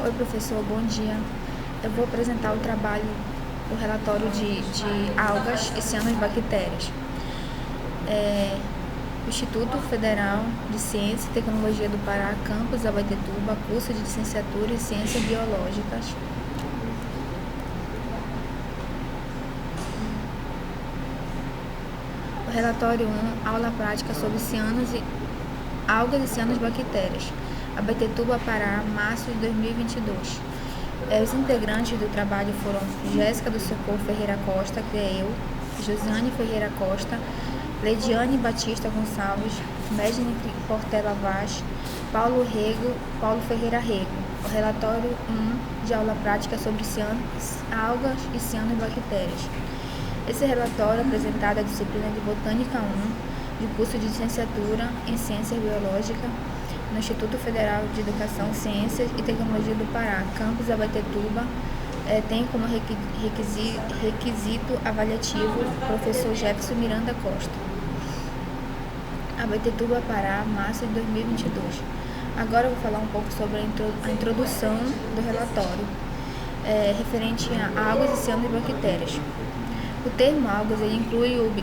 Oi, professor, bom dia. Eu vou apresentar o relatório de algas e cianobactérias. O Instituto Federal de Ciência e Tecnologia do Pará, campus Abaetetuba, curso de licenciatura em Ciências Biológicas. O relatório 1, aula prática sobre algas e cianobactérias. Abaetetuba, Pará, março de 2022. Os integrantes do trabalho foram Jéssica do Socorro Ferreira Costa, que é eu, Josiane Ferreira Costa, Leidiane Batista Gonçalves, Medine Portela Vaz, Paulo Ferreira Rego. O relatório 1 de aula prática sobre algas e cianobactérias. Esse relatório é apresentado à disciplina de Botânica 1, do curso de licenciatura em Ciências Biológicas, no Instituto Federal de Educação, Ciências e Tecnologia do Pará, campus Abaetetuba. Tem como requisito avaliativo o professor Jefferson Miranda Costa. Abaetetuba, Pará, março de 2022. Agora eu vou falar um pouco sobre a introdução do relatório, referente a algas e cianobactérias. O termo algas inclui o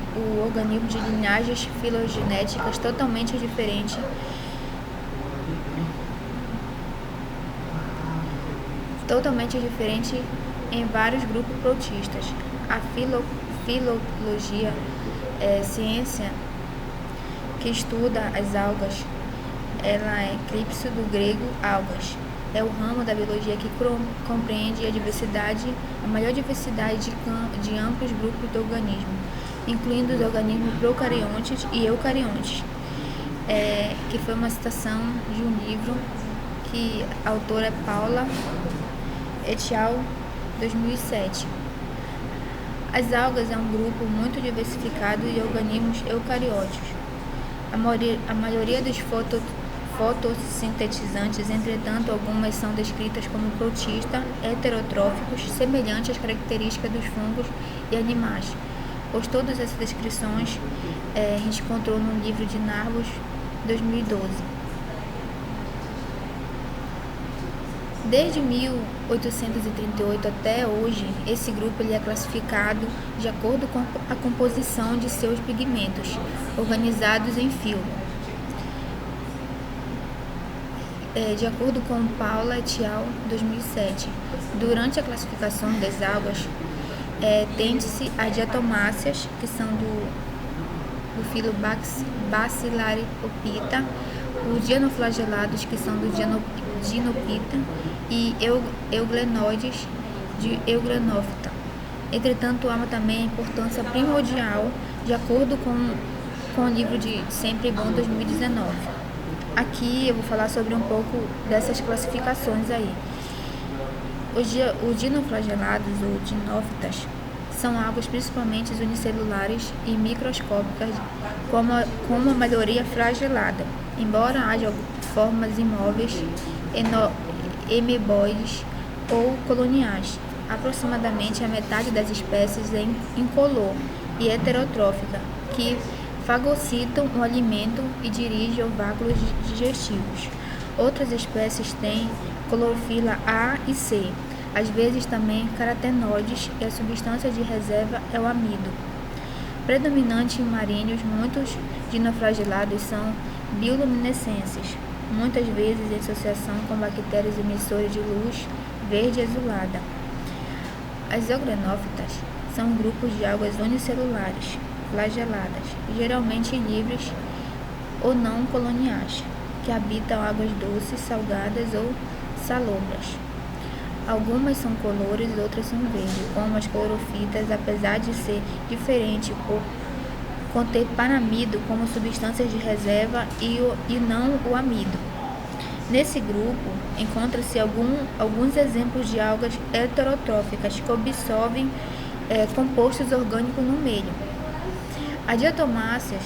organismo de linhagens filogenéticas totalmente diferentes em vários grupos protistas. A filologia é ciência que estuda as algas. Ela é eclipse do grego algas. É o ramo da biologia que compreende a maior diversidade de amplos grupos de organismos, incluindo os organismos procariontes e eucariontes. Que foi uma citação de um livro que a autora é Paula et al., 2007. As algas é um grupo muito diversificado de organismos eucarióticos. A maioria dos fotossintetizantes, entretanto, algumas são descritas como protistas heterotróficos, semelhantes às características dos fungos e animais, pois todas essas descrições a gente encontrou no livro de Narbos, 2012. Desde 1838 até hoje, esse grupo é classificado de acordo com a composição de seus pigmentos, organizados em filo. De acordo com Paula et al., 2007, durante a classificação das algas, tende-se a diatomáceas, que são do filo Bacillariophyta, os dinoflagelados, que são do Dinophyta, e euglenoides de Euglenophyta. Entretanto, há também a importância primordial, de acordo com o livro de Sempre Bom, 2019. Aqui eu vou falar sobre um pouco dessas classificações aí. Os dinoflagelados, ou dinófitas, são algas principalmente unicelulares e microscópicas, como a maioria flagelada, embora haja formas imóveis, emeboides ou coloniais. Aproximadamente a metade das espécies é incolor e heterotrófica, que fagocitam o alimento e dirigem ováculos digestivos. Outras espécies têm clorofila A e C, às vezes também carotenoides, e a substância de reserva é o amido. Predominante em marinhos, muitos dinoflagelados são bioluminescentes, muitas vezes em associação com bactérias emissoras de luz verde azulada. As euglenófitas são grupos de algas unicelulares, flageladas, geralmente livres ou não coloniais, que habitam águas doces, salgadas ou salobras. Algumas são colores, outras são verdes, como as clorofitas, apesar de ser diferente por conter paramido como substâncias de reserva e não o amido. Nesse grupo, encontram-se alguns exemplos de algas heterotróficas que absorvem compostos orgânicos no meio. As diatomáceas,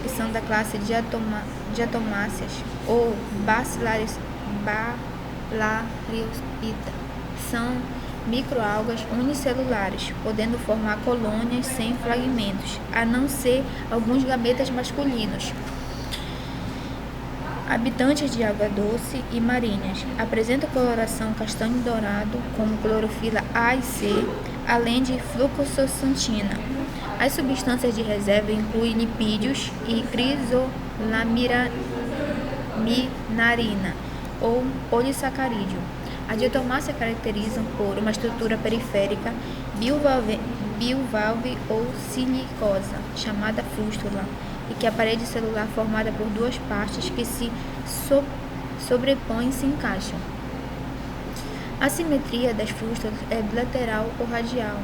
que são da classe diatomáceas ou Bacillariophyta, são microalgas unicelulares, podendo formar colônias sem fragmentos, a não ser alguns gametas masculinos. Habitantes de água doce e marinhas. Apresentam coloração castanho dourado, como clorofila A e C, além de fluoxetina. As substâncias de reserva incluem lipídios e crisolaminarina ou polissacarídeo. A diatomácea se caracterizam por uma estrutura periférica bivalve ou silicosa, chamada fústula, e que a parede celular formada por duas partes que se sobrepõem e se encaixam. A simetria das fústulas é bilateral ou radial,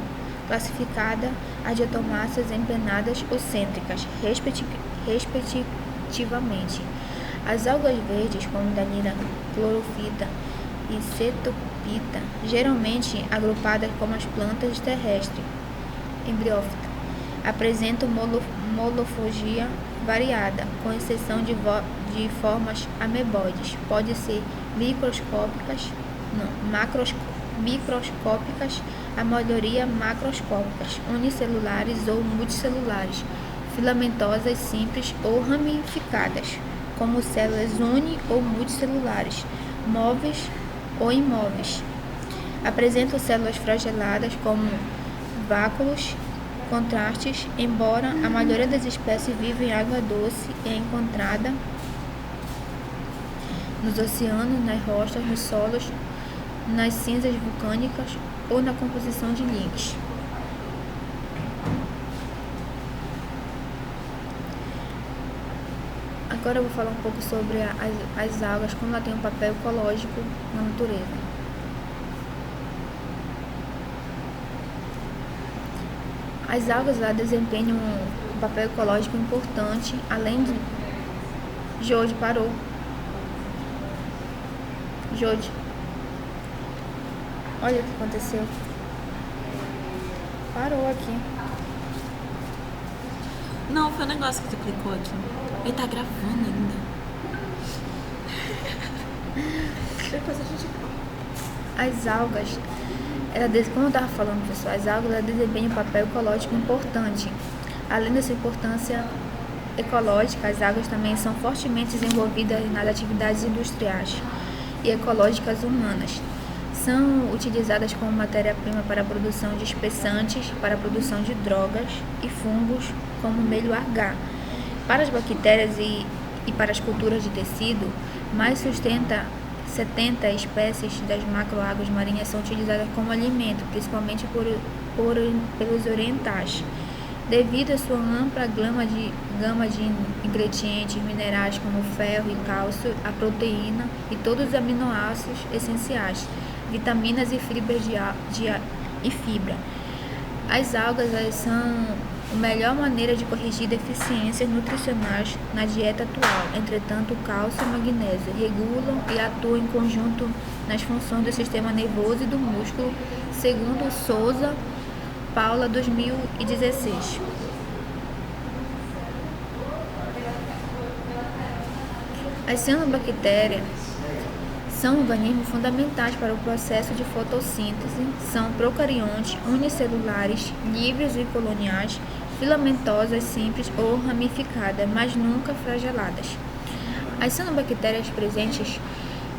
classificada a diatomáceas empenadas ou cêntricas, respectivamente. As algas verdes, como Danina clorofita e cetopita, geralmente agrupadas como as plantas terrestres, embriófita, apresentam morfologia variada, com exceção de formas ameboides. Podem ser microscópicas, a maioria macroscópicas, unicelulares ou multicelulares, filamentosas simples ou ramificadas, como células uni- ou multicelulares, móveis ou imóveis. Apresentam células flageladas como vácuolos, contrastes, embora a maioria das espécies vive em água doce e é encontrada nos oceanos, nas rochas, nos solos, nas cinzas vulcânicas ou na composição de linhas. Agora eu vou falar um pouco sobre as algas, como ela tem um papel ecológico na natureza. As algas desempenham um papel ecológico importante, além de... Jode, parou. Jode. Olha o que aconteceu. Parou aqui. Não, foi um negócio que tu clicou aqui. Ele tá gravando ainda. Depois a gente... As algas, como eu estava falando, pessoal, as algas desempenham um papel ecológico importante. Além dessa importância ecológica, as algas também são fortemente desenvolvidas nas atividades industriais e ecológicas humanas. São utilizadas como matéria-prima para a produção de espessantes, para a produção de drogas e fungos, como o milho H. Para as bactérias e para as culturas de tecido, mais 70 espécies das macroalgas marinhas são utilizadas como alimento, principalmente pelos orientais. Devido à sua ampla gama de ingredientes minerais como ferro e cálcio, a proteína e todos os aminoácidos essenciais, vitaminas e fibras e fibra. As algas são a melhor maneira de corrigir deficiências nutricionais na dieta atual. Entretanto, o cálcio e o magnésio regulam e atuam em conjunto nas funções do sistema nervoso e do músculo, segundo Souza Paula, 2016. As cianobactérias são organismos fundamentais para o processo de fotossíntese, são procariontes, unicelulares, livres e coloniais, filamentosas simples ou ramificadas, mas nunca flageladas. As cianobactérias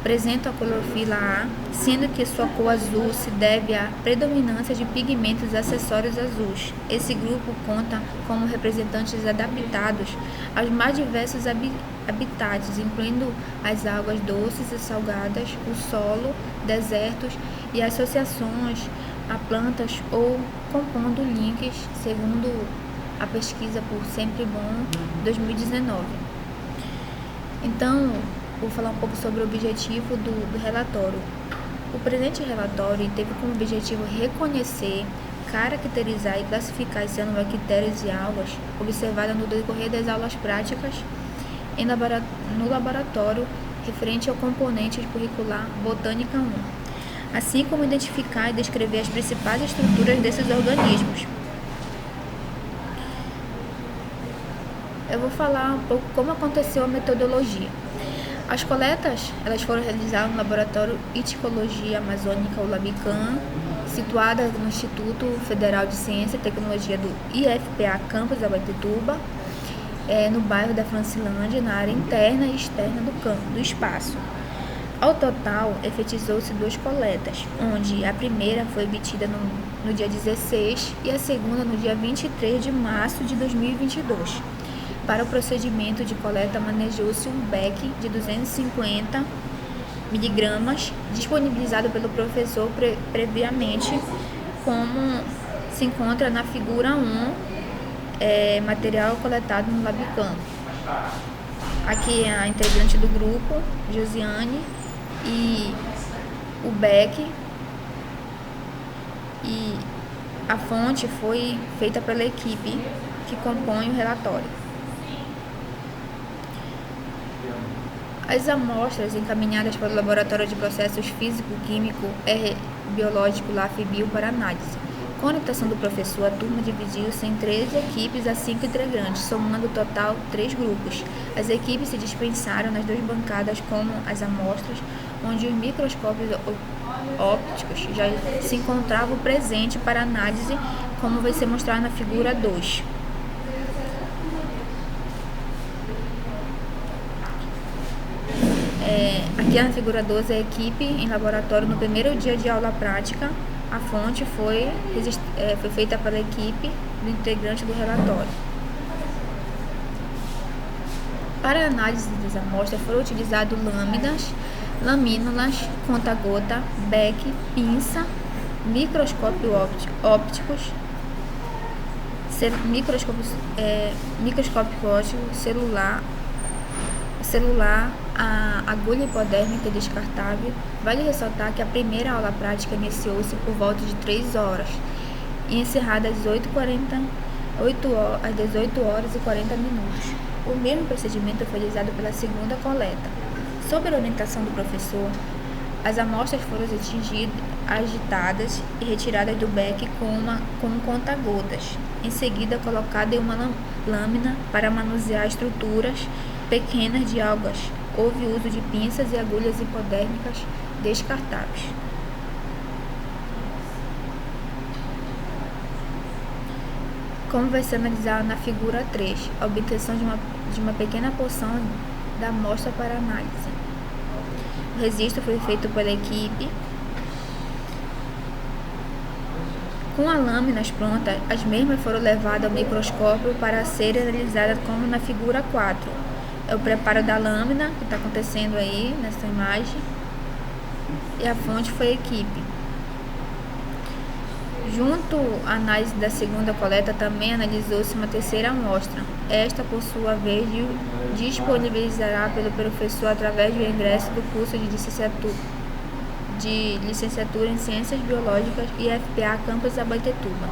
apresentam a clorofila A, sendo que sua cor azul se deve à predominância de pigmentos acessórios azuis. Esse grupo conta como representantes adaptados aos mais diversos habitats, incluindo as águas doces e salgadas, o solo, desertos e associações a plantas ou compondo links, segundo a pesquisa por Sempre Bom 2019. Então, vou falar um pouco sobre o objetivo do relatório. O presente relatório teve como objetivo reconhecer, caracterizar e classificar as cianobactérias e algas observadas no decorrer das aulas práticas no laboratório referente ao componente curricular Botânica 1, assim como identificar e descrever as principais estruturas desses organismos. Eu vou falar um pouco como aconteceu a metodologia. As coletas elas foram realizadas no Laboratório Iticologia Amazônica, o Labicam, situada no Instituto Federal de Ciência e Tecnologia do IFPA Campus Abaetuba, no bairro da Francilândia, na área interna e externa do espaço. Ao total, efetizou-se 2 coletas, onde a primeira foi obtida no dia 16 e a segunda no dia 23 de março de 2022. Para o procedimento de coleta, manejou-se um beck de 250 miligramas, disponibilizado pelo professor previamente, como se encontra na figura 1, material coletado no Labicam. Aqui é a integrante do grupo, Josiane, e o beck, e a fonte foi feita pela equipe que compõe o relatório. As amostras encaminhadas pelo Laboratório de Processos Físico-Químico e Biológico LAFBio para análise. Com a orientação do professor, a turma dividiu-se em 13 equipes a 5 integrantes, somando o total 3 grupos. As equipes se dispensaram nas 2 bancadas com as amostras, onde os microscópios ópticos já se encontravam presentes para análise, como vai ser mostrado na figura 2. Aqui na figura 12, a equipe em laboratório no primeiro dia de aula prática. A fonte foi feita pela equipe do integrante do relatório. Para a análise das amostras foram utilizados lamínulas, conta-gota, beck, pinça, microscópio ópticos, microscópio óptico, celular, a agulha hipodérmica descartável. Vale ressaltar que a primeira aula prática iniciou-se por volta de 3 horas e encerrada às 18 horas e 40 minutos. O mesmo procedimento foi realizado pela segunda coleta. Sob a orientação do professor, as amostras foram agitadas e retiradas do beck com um conta-gotas. Em seguida, colocada em uma lâmina para manusear estruturas pequenas de algas. Houve uso de pinças e agulhas hipodérmicas descartáveis. Como vai ser analisado na figura 3, a obtenção de uma pequena porção da amostra para análise. O registro foi feito pela equipe. Com as lâminas prontas, as mesmas foram levadas ao microscópio para serem analisadas, como na figura 4. É o preparo da lâmina que está acontecendo aí nessa imagem, e a fonte foi a equipe. Junto à análise da segunda coleta, também analisou-se uma terceira amostra. Esta, por sua vez, disponibilizará pelo professor através do ingresso do curso de licenciatura em Ciências Biológicas e FPA Campus Abaetetuba.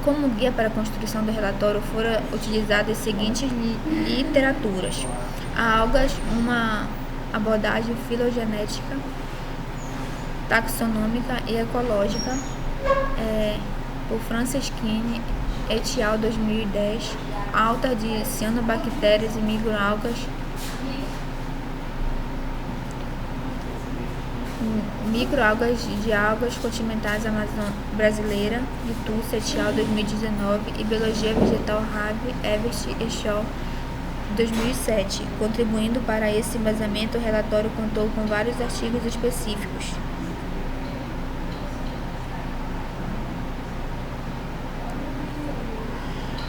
Como guia para a construção do relatório foram utilizadas as seguintes literaturas: a algas, uma abordagem filogenética, taxonômica e ecológica, por Franceschini et al. 2010, alta de cianobactérias e microalgas, de algas continentais brasileira, de Tussa et al. 2019, e Biologia Vegetal Rabi, Evert e Shaw 2007. Contribuindo para esse embasamento, o relatório contou com vários artigos específicos.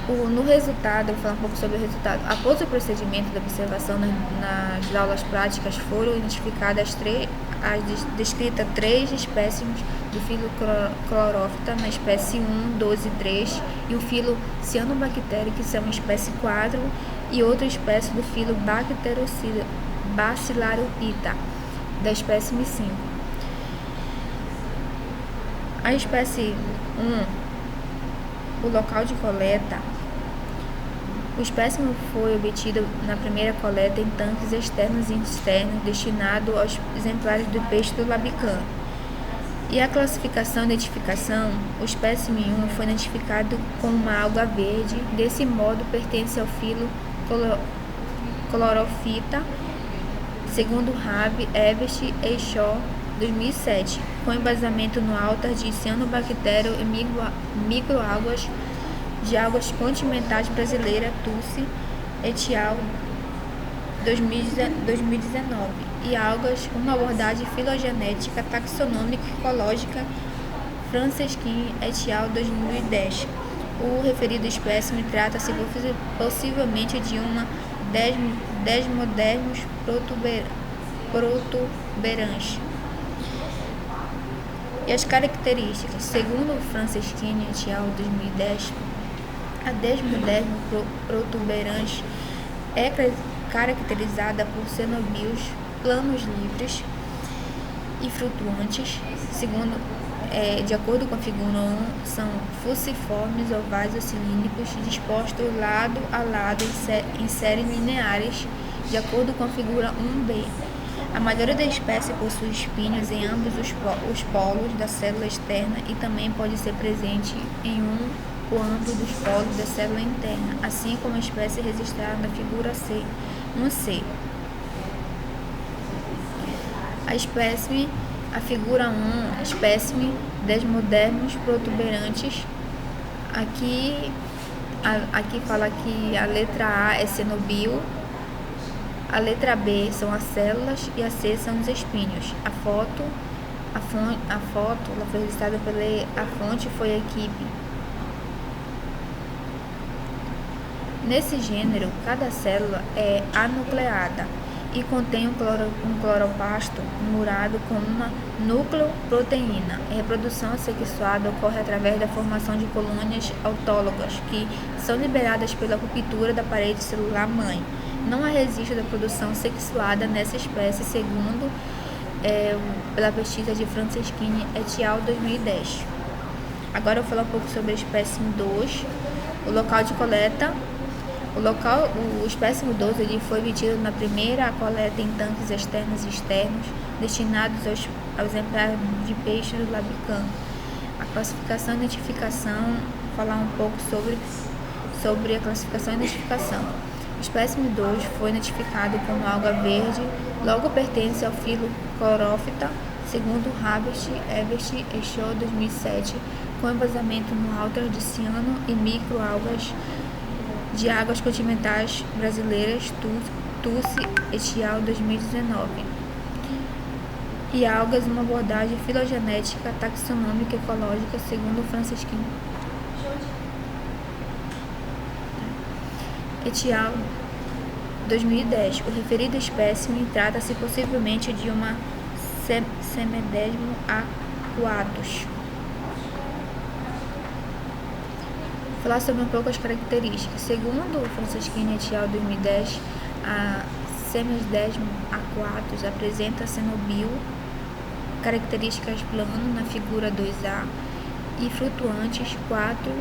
No resultado, vou falar um pouco sobre o resultado. Após o procedimento de observação nas aulas práticas, foram identificadas descritas 3 espécimes do filo Chlorophyta na espécie 1, 12 e 3, e o filo Cyanobacteria, que são a espécie 4, e outra espécie do filo Bacillariophyta, da espécie 5. A espécie 1, o local de coleta. O espécime foi obtido na primeira coleta em tanques externos e externos destinados aos exemplares do peixe do Labicam. E a classificação e identificação: o espécime 1 foi identificado com uma alga verde, desse modo pertence ao filo Chlorophyta, segundo Rabi, Evert e Shaw 2007, com embasamento no altar de cianobactéria e microalgas de algas continentais brasileira, Tussa et al. 2019, e algas, uma abordagem filogenética, taxonômica e ecológica, Franceschini et al. 2010. O referido espécime trata-se possivelmente de uma Desmodermus protuberans. E as características, segundo Franceschini et al. 2010, a Desmodermus protuberans é caracterizada por cenobíolos planos livres e flutuantes. De acordo com a figura 1, são fusiformes, ovais ou cilíndricos, dispostos lado a lado em séries lineares, de acordo com a figura 1b. A maioria da espécie possui espinhos em ambos os polos da célula externa e também pode ser presente em um ou ambos dos polos da célula interna, assim como a espécie registrada na figura 1c. A figura 1, espécime Desmodermus protuberantes. Aqui fala que a letra A é cenobio, a letra B são as células e a C são os espinhos. A foto ela foi registrada a fonte foi a equipe. Nesse gênero, cada célula é anucleada e contém um cloroplasto murado com uma nucleoproteína. A reprodução assexuada ocorre através da formação de colônias autólogas, que são liberadas pela ruptura da parede celular mãe. Não há registro da produção sexuada nessa espécie, segundo pela pesquisa de Franceschini et al. 2010. Agora eu vou falar um pouco sobre a espécime 2, o local de coleta. O espécime 12 ele foi emitido na primeira coleta em tanques externos e externos, destinados aos exemplares de peixe do Labican. A classificação e identificação, falar um pouco sobre a classificação e identificação. O espécime 2 foi identificado como alga verde, logo pertence ao filo Chlorophyta, segundo Herbert et Shaw 2007, com embasamento no Alter de ciano e microalgas de águas continentais brasileiras, Tucci et al. 2019. E algas, uma abordagem filogenética, taxonômica e ecológica, segundo Franceschini et al. 2010. O referido espécime trata-se possivelmente de uma Semedesmo aquatus. Falar sobre um pouco as características. Segundo Franceschini et al. 2010, a Semedesmo aquatus apresenta cenobio, características plano na figura 2A, e flutuantes 4,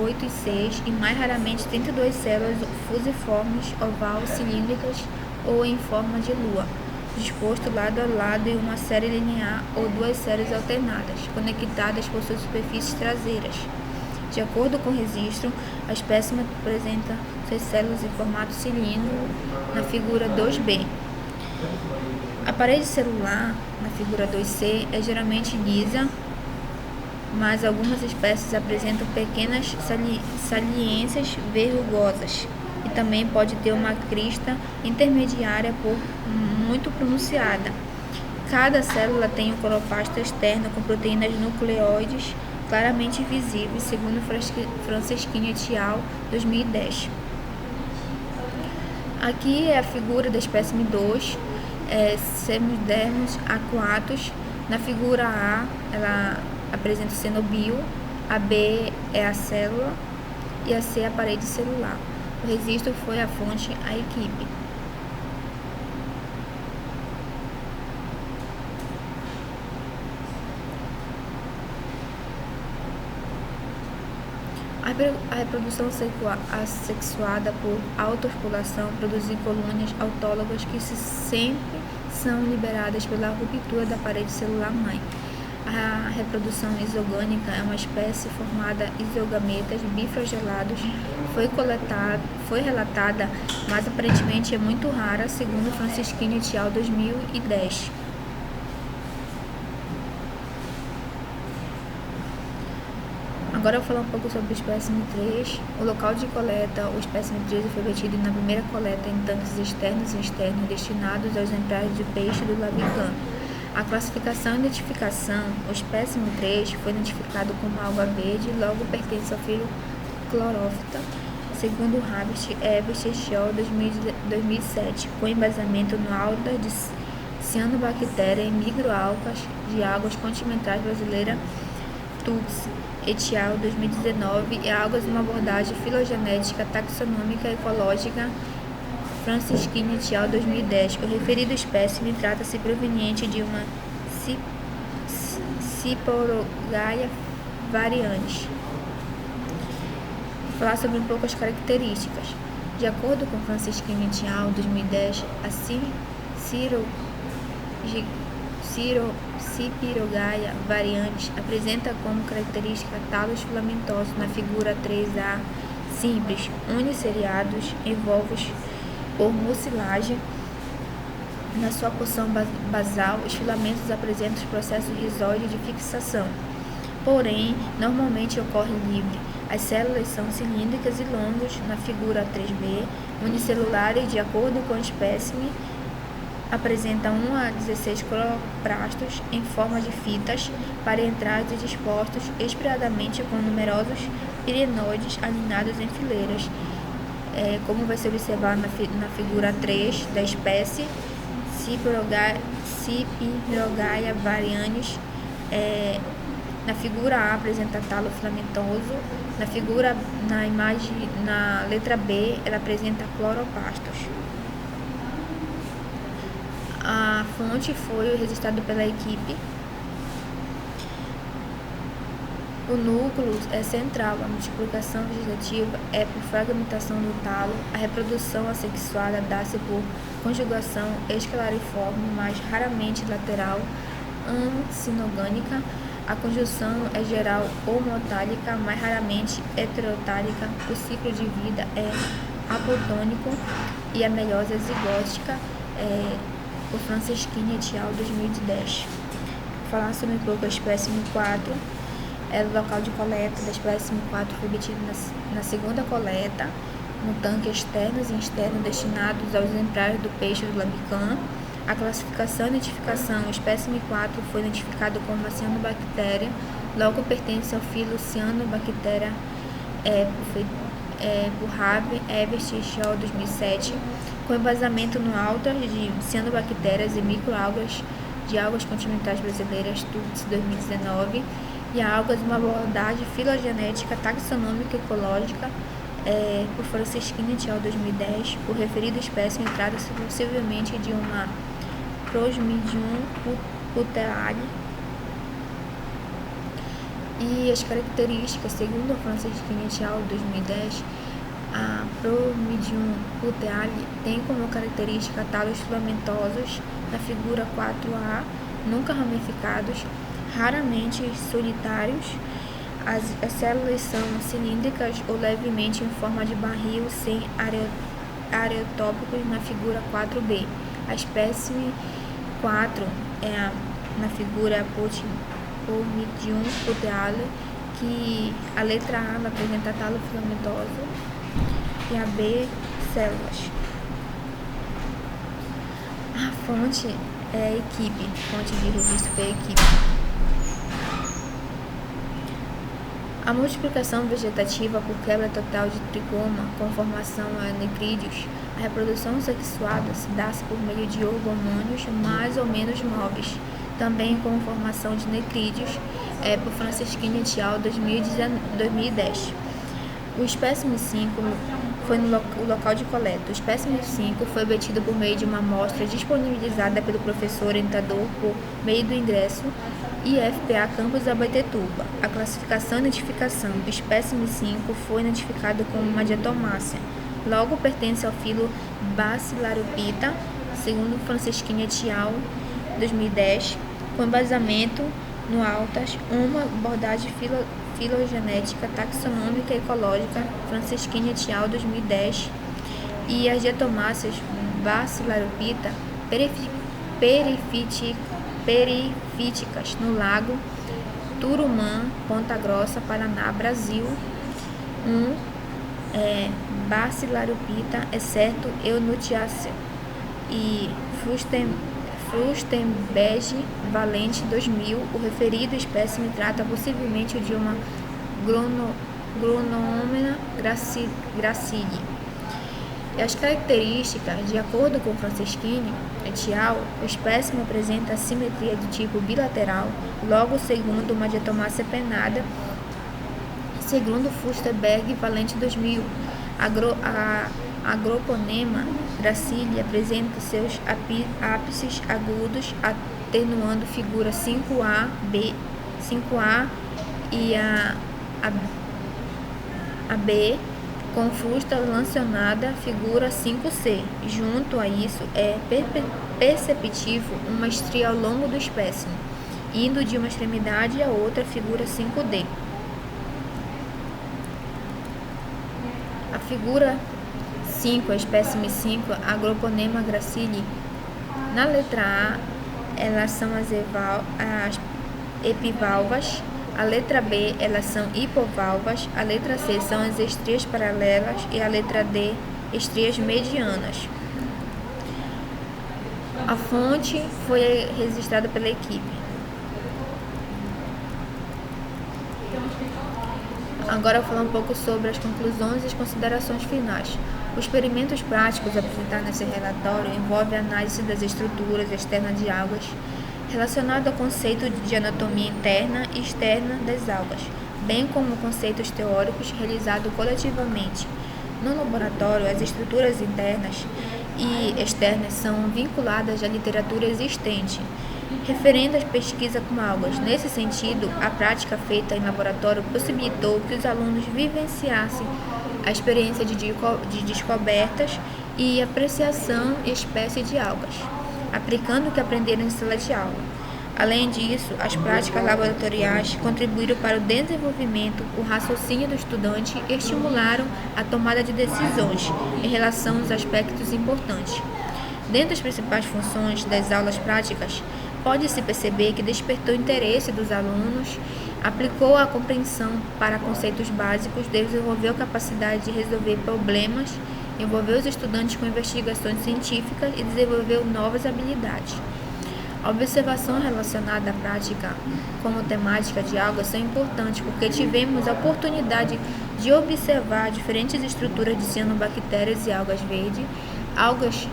8 e 6, e mais raramente 32 células fusiformes, oval, cilíndricas ou em forma de lua, disposto lado a lado em uma série linear ou duas séries alternadas, conectadas por suas superfícies traseiras. De acordo com o registro, a espécie apresenta suas células em formato cilíndrico na figura 2b. A parede celular, na figura 2c, é geralmente lisa, mas algumas espécies apresentam pequenas saliências verrugosas e também pode ter uma crista intermediária muito pronunciada. Cada célula tem um cloroplasto externo com proteínas nucleoides claramente visíveis, segundo Franceschini et al. 2010. Aqui é a figura da espécime 2, Semedesmo aquatus. Na figura A, ela apresenta o cenobio, a B é a célula e a C é a parede celular. O registro foi a fonte a equipe. A reprodução assexuada por autoespolação produz colônias autólogas que sempre são liberadas pela ruptura da parede celular mãe. A reprodução isogâmica é uma espécie formada isogametas biflagellados. Foi relatada, mas aparentemente é muito rara, segundo Franceschini et al. 2010. Agora eu vou falar um pouco sobre o espécime 3. O local de coleta, o espécime 3 foi obtido na primeira coleta em tanques externos e externos destinados aos exemplares de peixe do Labicã. A classificação e identificação, o espécime 3 foi identificado como alga verde e logo pertence ao filo Chlorophyta, segundo Herbert et al. 2007, com embasamento no alda de cianobactéria em microalgas de águas continentais brasileira Tux et al. 2019 e algas uma abordagem filogenética, taxonômica e ecológica Franceschini et al. 2010. O referido espécime trata-se proveniente de uma Cyporogaia varians. Vou falar sobre um pouco as características. De acordo com Franceschini et al. 2010, a Cyporogaia varians apresenta como característica talos filamentosos na figura 3A simples, uniceriados, envoltos por mucilagem. Na sua porção basal, os filamentos apresentam os processos rizóides de fixação, porém, normalmente ocorre livre. As células são cilíndricas e longas na figura 3B, unicelulares, de acordo com o espécime, apresenta 1 a 16 cloroplastos em forma de fitas parentais e dispostos espiradamente com numerosos pirenoides alinhados em fileiras, como vai se observar na figura 3 da espécie Cyporogaia varians. Na figura A apresenta talo filamentoso, na letra B ela apresenta cloroplastos. A fonte foi registrada pela equipe. O núcleo é central, a multiplicação vegetativa é por fragmentação do talo, a reprodução assexuada dá-se por conjugação escalariforme, mais raramente lateral, sinogânica. A conjunção é geral homotálica, mais raramente heterotálica. O ciclo de vida é apotônico e a meiose é zigótica, por Franceschini et al. 2010. Vou falar sobre um pouco a espécime 4. O local de coleta da espécime 4 foi obtido na segunda coleta, no tanque externos e externos destinados aos exemplares do peixe do Labicã. A classificação e identificação, o espécime 4 foi identificado como uma cianobactéria, logo pertence ao filo Cyanobacteria, por Herbert et al. 2007, com embasamento no alta de cianobactérias e microalgas de algas continentais brasileiras Tux 2019 e a algas uma abordagem filogenética, taxonômica e ecológica, por Franceschini et al. 2010. O referido espécime trata-se possivelmente de uma Prosmidium puteali. E as características, segundo a Franceschini et al. 2010, a Prosmidium puteali tem como característica talos filamentosos na figura 4A, nunca ramificados, raramente solitários. As células são cilíndricas ou levemente em forma de barril sem areotópicos na figura 4B. A espécime 4 na figura Prosmidium puteali, que a letra A vai apresentar talo filamentoso e a B, células. A fonte é a equipe, fonte de registro foi a equipe. A multiplicação vegetativa por quebra total de tricoma com formação a necrídeos, a reprodução sexuada se dá-se por meio de orgomônios mais ou menos móveis, também com formação de necrídeos, por Franceschini et al. 2010. O espécime 5 foi no local de coleta. O espécime 5 foi obtido por meio de uma amostra disponibilizada pelo professor orientador por meio do ingresso IFPA Campus Abaetetuba. A classificação e identificação do espécime 5 foi identificado como uma diatomácea. Logo pertence ao filo Basilarophyta, segundo Franceschini et al. 2010, com embasamento no altas, uma abordagem filogenética, taxonômica e ecológica, Franceschini et al. 2010, e as diatomáceas Basilarophyta perifíticas no lago Turumã, Ponta Grossa, Paraná, Brasil. Bacillariophyta, exceto Eunutiacea e Furstenberg valente 2000. O referido espécime trata possivelmente de uma Gronomena gracile. E as características, de acordo com Franceschini et al., o espécime apresenta assimetria de tipo bilateral, logo segundo uma diatomácea pennada, segundo Furstenberg valente 2000. A Groponema gracile apresenta seus ápices agudos, atenuando figura 5A e a B, com fusta lanceolada, figura 5C. Junto a isso, é perceptível uma estria ao longo do espécime, indo de uma extremidade à outra, figura 5D. A figura 5, a espécime 5, a Groponema gracile. Na letra A, elas são as epivalvas. A letra B, elas são hipovalvas. A letra C são as estrias paralelas. E a letra D, estrias medianas. A fonte foi registrada pela equipe. Agora eu vou falar um pouco sobre as conclusões e as considerações finais. Os experimentos práticos apresentados nesse relatório envolvem a análise das estruturas externas de algas, relacionado ao conceito de anatomia interna e externa das algas, bem como conceitos teóricos realizados coletivamente. No laboratório, as estruturas internas e externas são vinculadas à literatura existente, referendo às pesquisas com algas. Nesse sentido, a prática feita em laboratório possibilitou que os alunos vivenciassem a experiência de descobertas e apreciação de espécies de algas, aplicando o que aprenderam em sala de aula. Além disso, as práticas laboratoriais contribuíram para o desenvolvimento, o raciocínio do estudante e estimularam a tomada de decisões em relação aos aspectos importantes. Dentre as principais funções das aulas práticas, pode-se perceber que despertou o interesse dos alunos, aplicou a compreensão para conceitos básicos, desenvolveu a capacidade de resolver problemas, envolveu os estudantes com investigações científicas e desenvolveu novas habilidades. A observação relacionada à prática como temática de algas são importantes porque tivemos a oportunidade de observar diferentes estruturas de cianobactérias e algas verdes, algas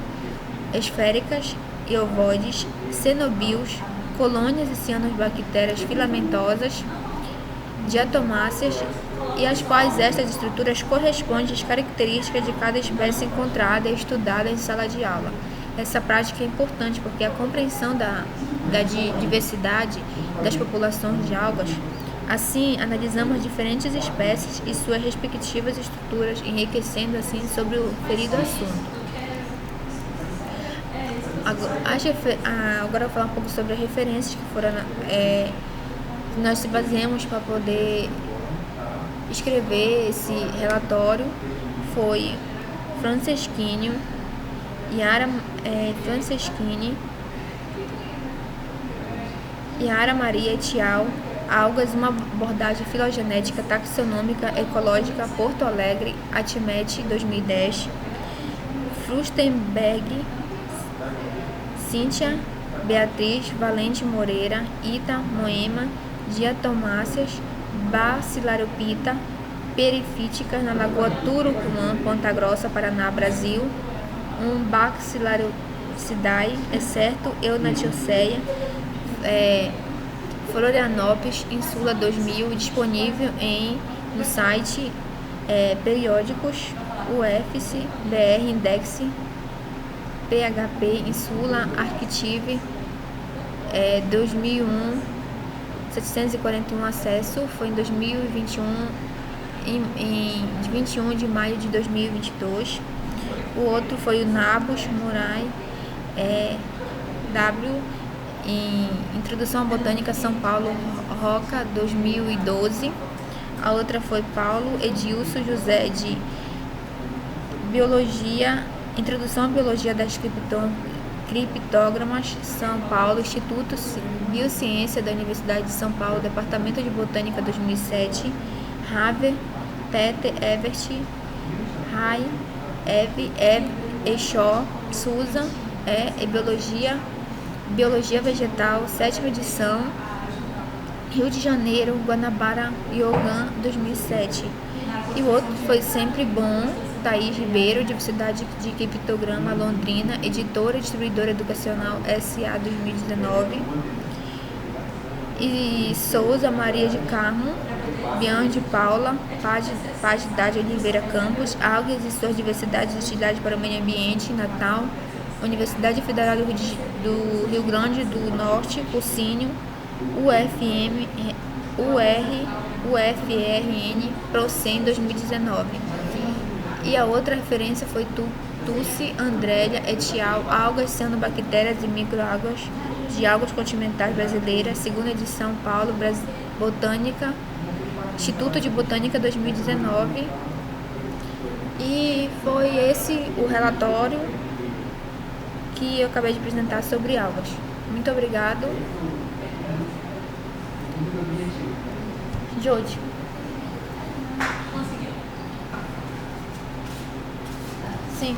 esféricas e ovoides, cenobios, colônias de cianobactérias filamentosas, diatomáceas, e às quais estas estruturas correspondem às características de cada espécie encontrada e estudada em sala de aula. Essa prática é importante porque a compreensão da diversidade das populações de algas. Assim, analisamos diferentes espécies e suas respectivas estruturas, enriquecendo assim sobre o referido assunto. Agora eu vou falar um pouco sobre as referências que foram nós se baseamos para poder escrever esse relatório. Foi Franceschini, Yara Maria et al., Algas, uma abordagem filogenética taxonômica ecológica, Porto Alegre, Atmet, 2010. Furstenberg, Cíntia Beatriz Valente Moreira, Ita Moema, diatomáceas, Bacillariophyta perifíticas na Lagoa Turumã, Ponta Grossa, Paraná, Brasil. Bacillariopsidae, exceto Eunatiacea, Florianópolis, Insula 2000, disponível no site periódicos UFC, BR Index, PHP, Insula Archive, 2001, 741 acesso, foi em 2021, em 21 de maio de 2022. O outro foi o Nabos Morai, W, em Introdução à Botânica, São Paulo, Roca, 2012. A outra foi Paulo Edilson José, de Biologia, Introdução à Biologia das Criptógamas, São Paulo, Instituto Biociência da Universidade de São Paulo, Departamento de Botânica 2007, Haver, Tete, Evert, Rai, Eve, Eixó, Susan, e Biologia Vegetal, 7ª edição, Rio de Janeiro, Guanabara, Yogan, 2007. E o outro foi Sempre Bom, Thaís Ribeiro, Diversidade de Criptograma, Londrina, Editora e Distribuidora Educacional S.A. 2019. E Souza Maria de Carmo, Bian de Paula, Paz de Oliveira Campos, Algas e suas diversidades e utilidades para o meio ambiente, Natal, Universidade Federal do Rio Grande do Norte, Cursinho, UFRN, Procem 2019. E a outra referência foi Tussi, Andrélia et al. Algas, cianobactérias e microalgas de algas continentais brasileiras, 2ª edição, Paulo, Botânica, Instituto de Botânica 2019. E foi esse o relatório que eu acabei de apresentar sobre algas. Muito obrigado. Jode. Sim.